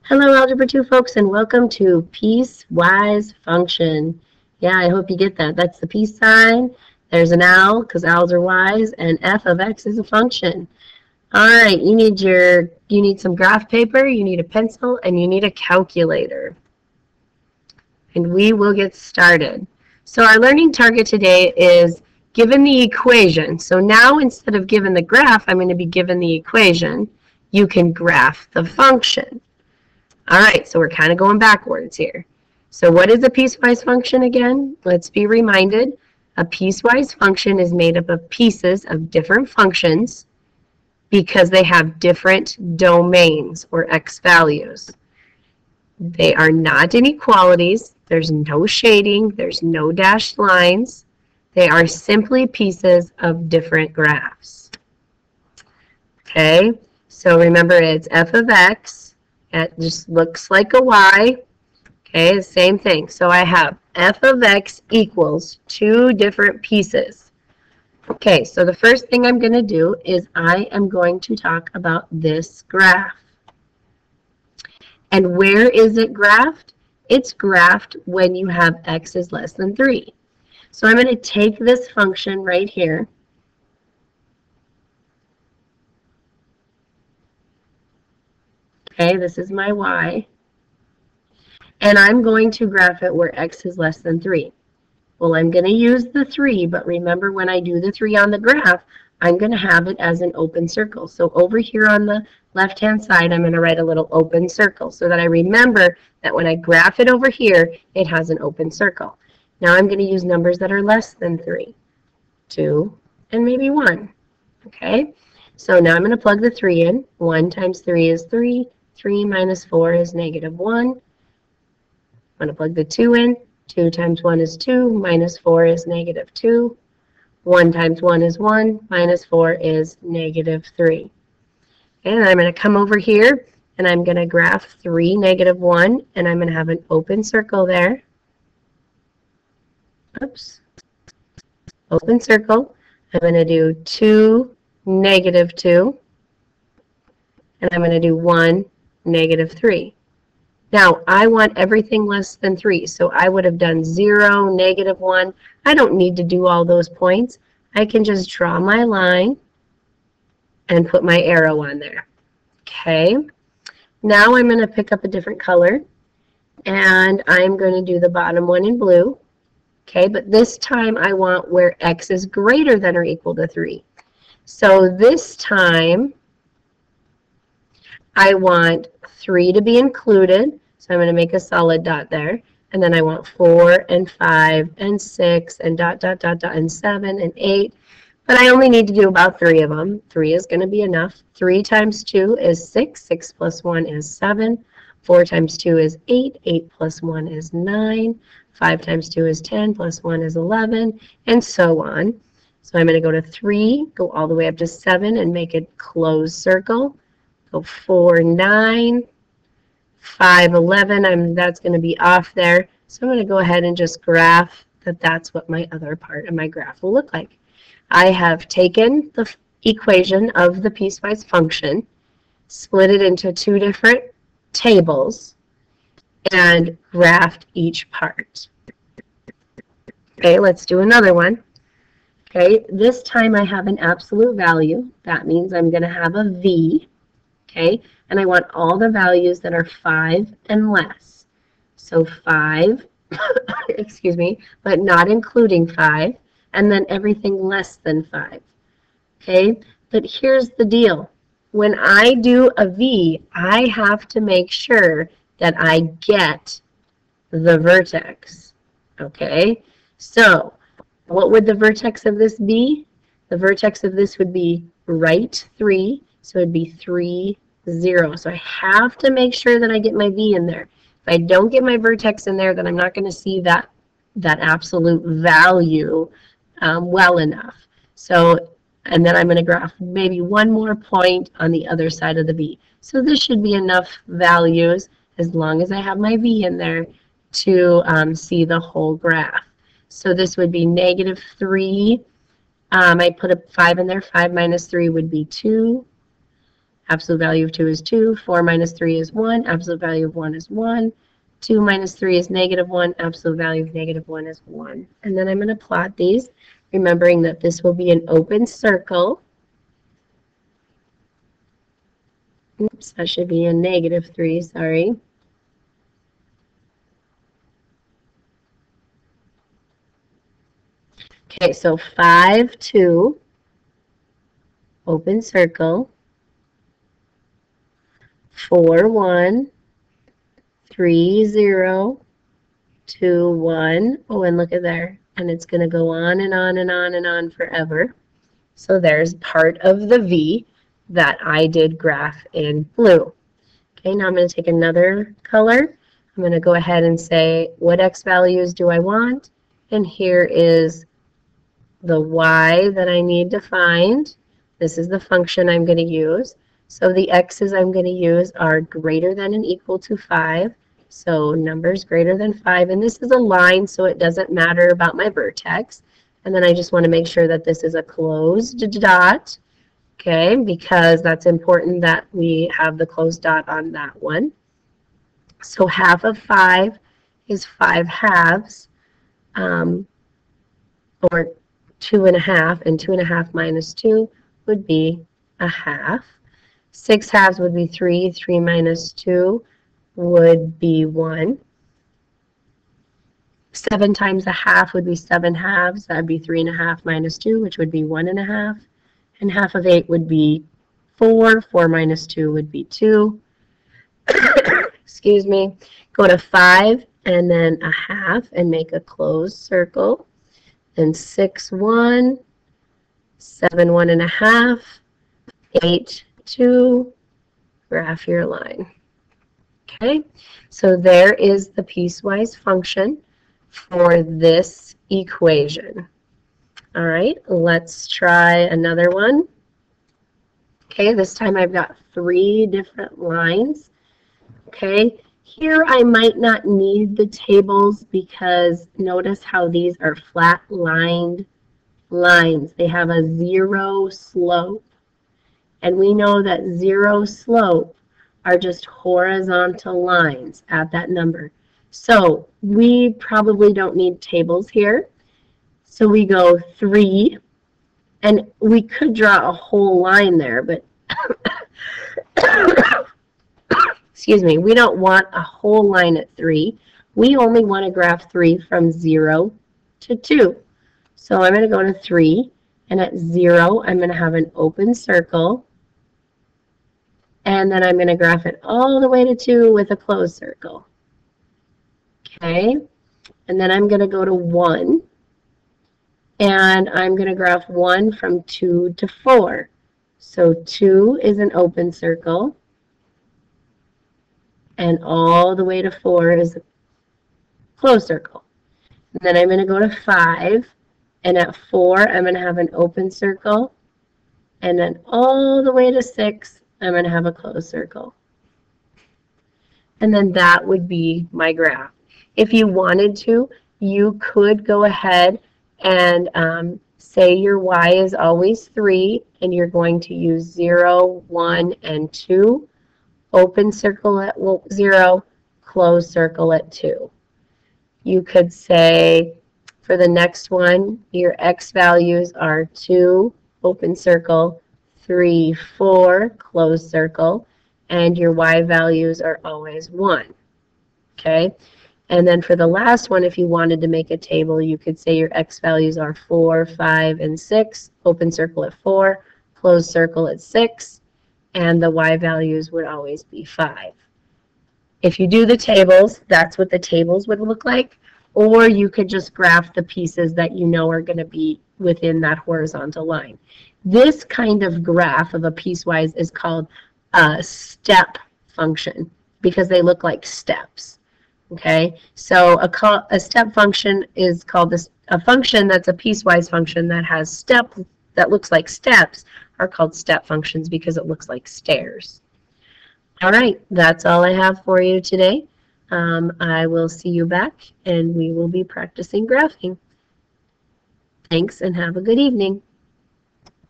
Hello, Algebra 2 folks, and welcome to Piecewise function. Yeah, I hope you get that. That's the peace sign. There's an owl, because owls are wise, and f of x is a function. All right, you need some graph paper, you need a pencil, and you need a calculator. And we will get started. So our learning target today is given the equation. So now instead of given the graph, I'm going to be given the equation. You can graph the function. All right, so we're kind of going backwards here. So what is a piecewise function again? Let's be reminded. A piecewise function is made up of pieces of different functions because they have different domains or x values. They are not inequalities. There's no shading. There's no dashed lines. They are simply pieces of different graphs. Okay, so remember it's f of x. It just looks like a y. Okay, the same thing. So I have f of x equals two different pieces. Okay, so the first thing I'm going to do is I am going to talk about this graph. And where is it graphed? It's graphed when you have x is less than 3. So I'm going to take this function right here. Okay, this is my y. And I'm going to graph it where x is less than 3. Well, I'm going to use the 3, but remember when I do the 3 on the graph, I'm going to have it as an open circle. So over here on the left-hand side, I'm going to write a little open circle so that I remember that when I graph it over here, it has an open circle. Now I'm going to use numbers that are less than 3, 2, and maybe 1. Okay, so now I'm going to plug the 3 in. 1 times 3 is 3. 3 minus 4 is negative 1. I'm going to plug the 2 in. 2 times 1 is 2. Minus 4 is negative 2. 1 times 1 is 1. Minus 4 is negative 3. And I'm going to come over here, and I'm going to graph 3, negative 1, and I'm going to have an open circle there. Oops. Open circle. I'm going to do 2, negative 2. And I'm going to do 1, negative 3. Now, I want everything less than 3, so I would have done 0, negative 1. I don't need to do all those points. I can just draw my line and put my arrow on there. Okay. Now I'm going to pick up a different color, and I'm going to do the bottom one in blue. Okay, but this time I want where x is greater than or equal to 3. So this time I want 3 to be included, so I'm going to make a solid dot there. And then I want 4 and 5 and 6 and dot, dot, dot, dot, and 7 and 8. But I only need to do about 3 of them. 3 is going to be enough. 3 times 2 is 6. 6 plus 1 is 7. 4 times 2 is 8. 8 plus 1 is 9. 5 times 2 is 10. Plus 1 is 11. And so on. So I'm going to go to 3, go all the way up to 7, and make a closed circle. So 4, 9, 5, 11, that's going to be off there. So I'm going to go ahead and just graph that that's what my other part of my graph will look like. I have taken the equation of the piecewise function, split it into two different tables, and graphed each part. Okay, let's do another one. Okay, this time I have an absolute value. That means I'm going to have a V. Okay, and I want all the values that are 5 and less. So 5, excuse me, but not including 5, and then everything less than 5. Okay, but here's the deal. When I do a V, I have to make sure that I get the vertex. Okay, so what would the vertex of this be? The vertex of this would be right 3. So it would be 3, 0. So I have to make sure that I get my V in there. If I don't get my vertex in there, then I'm not going to see that absolute value well enough. So, and then I'm going to graph maybe one more point on the other side of the V. So this should be enough values as long as I have my V in there to see the whole graph. So this would be negative 3. I put a 5 in there. 5 minus 3 would be 2. Absolute value of 2 is 2. 4 minus 3 is 1. Absolute value of 1 is 1. 2 minus 3 is -1. Absolute value of -1 is 1. And then I'm going to plot these, remembering that this will be an open circle. Oops, that should be a -3, sorry. Okay, so 5, 2, open circle, 4, 1, 3, 0, 2, 1. Oh, and look at there. And it's going to go on and on and on and on forever. So there's part of the V that I did graph in blue. Okay, now I'm going to take another color. I'm going to go ahead and say, what x values do I want? And here is the y that I need to find. This is the function I'm going to use. So the x's I'm going to use are greater than and equal to 5. So numbers greater than 5. And this is a line, so it doesn't matter about my vertex. And then I just want to make sure that this is a closed dot, okay, because that's important that we have the closed dot on that one. So half of 5 is 5 halves, or 2.5, and 2.5 minus 2 would be a half. 6 halves would be 3. 3 minus 2 would be 1. 7 times a half would be 7 halves. That would be 3.5 minus 2, which would be 1.5. And half of 8 would be 4. 4 minus 2 would be 2. Excuse me. Go to 5 and then a half and make a closed circle. And 6, 1, 7, 1.5, 8, 2, graph your line. Okay, so there is the piecewise function for this equation. All right, let's try another one. Okay, this time I've got 3 different lines. Okay, here I might not need the tables because notice how these are flat lined lines. They have a 0 slope. And we know that 0 slope are just horizontal lines at that number. So we probably don't need tables here. So we go 3, and we could draw a whole line there, but excuse me, we don't want a whole line at 3. We only want to graph 3 from 0 to 2. So I'm going to go to 3, and at 0, I'm going to have an open circle, and then I'm going to graph it all the way to 2 with a closed circle. Okay, and then I'm going to go to 1, and I'm going to graph 1 from 2 to 4. So 2 is an open circle, and all the way to 4 is a closed circle. And then I'm going to go to 5, and at 4 I'm going to have an open circle, and then all the way to 6 I'm going to have a closed circle. And then that would be my graph. If you wanted to, you could go ahead and say your y is always 3, and you're going to use 0, 1, and 2. Open circle at 0, closed circle at 2. You could say for the next one, your x values are 2, open circle, 3, 4, closed circle, and your y values are always 1. Okay? And then for the last one, if you wanted to make a table, you could say your x values are 4, 5, and 6, open circle at 4, closed circle at 6, and the y values would always be 5. If you do the tables, that's what the tables would look like, or you could just graph the pieces that you know are going to be within that horizontal line. This kind of graph of a piecewise is called a step function because they look like steps. Okay, so a step function is called a function that's a piecewise function that has steps that looks like steps are called step functions because it looks like stairs. All right, that's all I have for you today. I will see you back and we will be practicing graphing. Thanks and have a good evening.